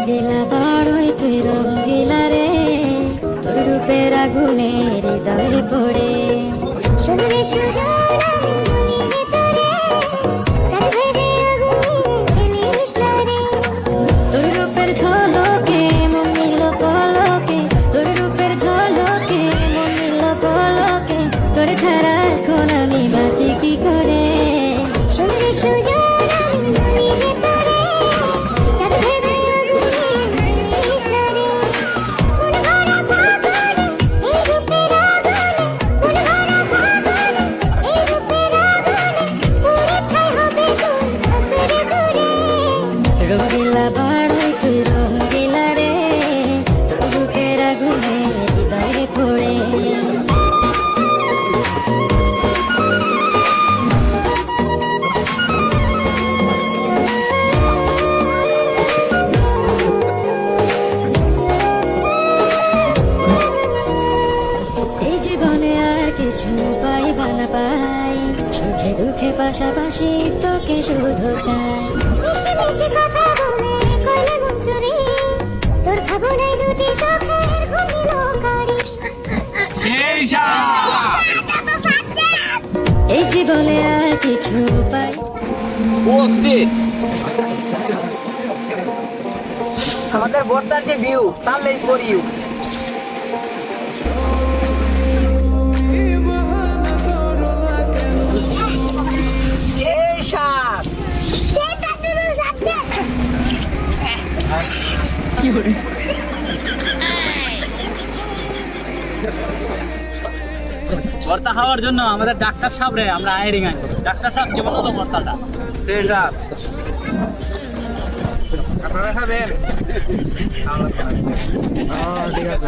রঙ্গিলা বড়ই তুই রঙ্গিলা রে, তোর রূপের আগুনে হৃদয়ে পড়ে। শুনলে সুজন আমি বলি যে তোরে, চাঁদ ভেবে আগুনে ফেলিস না রে। তোর রূপের ঝলকে মন নিল পলকে, তোর রূপের ঝলকে মন নিল পলকে, তোর ছাড়া এখন আমি বাঁচি কি করে। শুনলে সুজন আমি বলি যে তোরে, চাঁদ ভেবে আগুনে ফেলিস না রে। মন ভরা ফাগুনে এই রূপের আগুনে, মন ভরা ফাগুনে এই রূপের আগুনে, পুড়ে ছাই হবে তোর আঁকড়ে ধরে। রঙ্গিলা বড়ই তুই রঙ্গিলা রে, তোর রূপের আগুনে হৃদয়ে পড়ে। এই জীবনে আর কিছু পাইবা না পাই, সুখে দুঃখে পাশাপাশি তোকে শুধু চাই। মিষ্টি মিষ্টি কথা বলে কইলে মন চুরি, তোর ভাবনায় দুটি চোখের ঘুমিল কারি। এই জীবনে আর কিছু পাই। উপস্থিত আমাদের বর্তার যে ভিউ সানলাই ফর ইউ। এই সাত ভর্তা খাওয়ার জন্য আমাদের ডাক্তার সাহেব রে আমরা আইরিং আনছি। ডাক্তার সাহেব কি বলো তো ভর্তাটা? সেই সাত আপনারা খাবেন? ঠিক আছে।